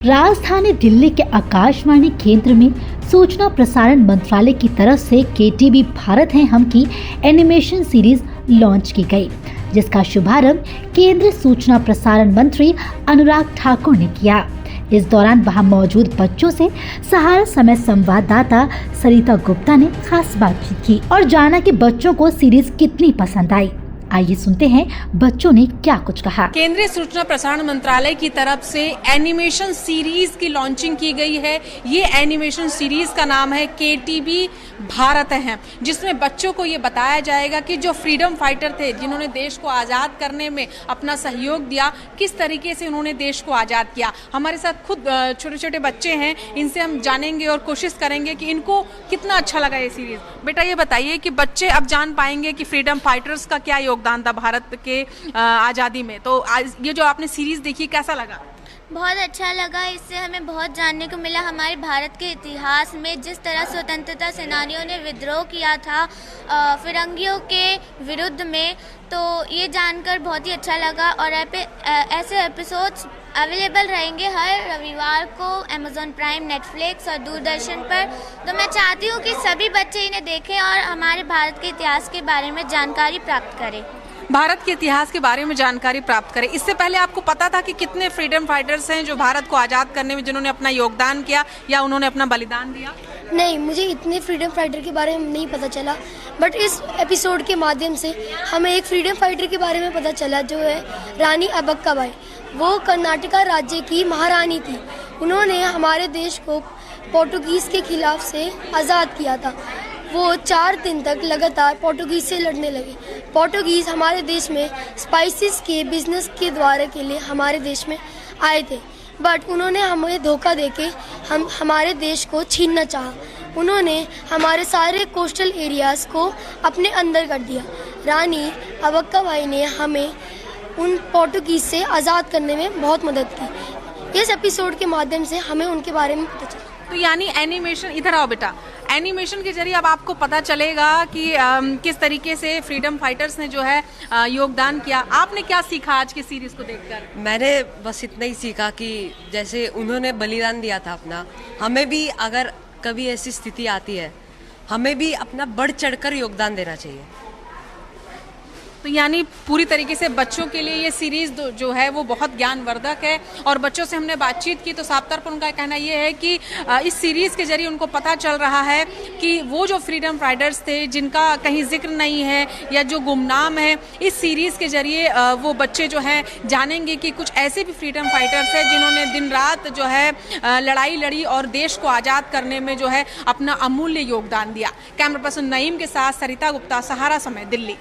राजधानी दिल्ली के आकाशवाणी केंद्र में सूचना प्रसारण मंत्रालय की तरफ से केटीवी भारत है हम की एनिमेशन सीरीज लॉन्च की गई, जिसका शुभारंभ केंद्रीय सूचना प्रसारण मंत्री अनुराग ठाकुर ने किया। इस दौरान वहां मौजूद बच्चों से सहारा समय संवाददाता सरिता गुप्ता ने खास बातचीत की और जाना कि बच्चों को सीरीज कितनी पसंद आई। आइए सुनते हैं बच्चों ने क्या कुछ कहा। केंद्रीय सूचना प्रसारण मंत्रालय की तरफ से एनिमेशन सीरीज की लॉन्चिंग की गई है। ये एनिमेशन सीरीज का नाम है केटीवी भारत है, जिसमें बच्चों को ये बताया जाएगा कि जो फ्रीडम फाइटर थे, जिन्होंने देश को आज़ाद करने में अपना सहयोग दिया, किस तरीके से उन्होंने देश को आज़ाद किया। हमारे साथ खुद छोटे छोटे बच्चे हैं, इनसे हम जानेंगे और कोशिश करेंगे कि इनको कितना अच्छा लगा ये सीरीज। बेटा ये बताइए कि बच्चे अब जान पाएंगे कि फ्रीडम फाइटर्स का क्या योगदान था भारत के आज़ादी में। तो आज ये जो आपने सीरीज देखी कैसा लगा? बहुत अच्छा लगा। इससे हमें बहुत जानने को मिला हमारे भारत के इतिहास में जिस तरह स्वतंत्रता सेनानियों ने विद्रोह किया था फिरंगियों के विरुद्ध में। तो ये जानकर बहुत ही अच्छा लगा और ऐसे एपिसोड्स अवेलेबल रहेंगे हर रविवार को अमेज़न प्राइम, नेटफ्लिक्स और दूरदर्शन पर। तो मैं चाहती हूँ कि सभी बच्चे इन्हें देखें और हमारे भारत के इतिहास के बारे में जानकारी प्राप्त करें। भारत के इतिहास के बारे में जानकारी प्राप्त करें। इससे पहले आपको पता था कि कितने फ्रीडम फाइटर्स हैं जो भारत को आज़ाद करने में जिन्होंने अपना योगदान किया या उन्होंने अपना बलिदान दिया? नहीं, मुझे इतने फ्रीडम फाइटर के बारे में नहीं पता चला, बट इस एपिसोड के माध्यम से हमें एक फ्रीडम फाइटर के बारे में पता चला जो है रानी अब्बक्काबाई। वो कर्नाटका राज्य की महारानी थी। उन्होंने हमारे देश को पोर्टुगीज़ के खिलाफ से आज़ाद किया था। वो 4 दिन तक लगातार पोर्टुगीज़ से लड़ने लगे। पोर्टुगीज़ हमारे देश में स्पाइसेस के बिजनेस के द्वारा के लिए हमारे देश में आए थे, बट उन्होंने हमें धोखा देके हमारे देश को छीनना चाहा। उन्होंने हमारे सारे कोस्टल एरियाज़ को अपने अंदर कर दिया। रानी अब्बक्काबाई ने हमें उन पोर्टुगीज़ से आज़ाद करने में बहुत मदद की। इस एपिसोड के माध्यम से हमें उनके बारे में पता चला। तो यानी एनिमेशन, इधर आओ बेटा, एनिमेशन के जरिए अब आपको पता चलेगा कि किस तरीके से फ्रीडम फाइटर्स ने जो है योगदान किया। आपने क्या सीखा आज की सीरीज को देखकर? मैंने बस इतना ही सीखा कि जैसे उन्होंने बलिदान दिया था अपना, हमें भी अगर कभी ऐसी स्थिति आती है, हमें भी अपना बढ़ चढ़कर योगदान देना चाहिए। तो यानी पूरी तरीके से बच्चों के लिए ये सीरीज जो है वो बहुत ज्ञानवर्धक है। और बच्चों से हमने बातचीत की तो साफ तौर पर उनका कहना ये है कि इस सीरीज के जरिए उनको पता चल रहा है कि वो जो फ्रीडम फाइटर्स थे जिनका कहीं जिक्र नहीं है या जो गुमनाम है, इस सीरीज के जरिए वो बच्चे जो हैं जानेंगे कि कुछ ऐसे भी फ्रीडम फाइटर्स हैं जिन्होंने दिन रात जो है लड़ाई लड़ी और देश को आज़ाद करने में जो है अपना अमूल्य योगदान दिया। कैमरा पर्सन नईम के साथ सरिता गुप्ता, सहारा समय, दिल्ली।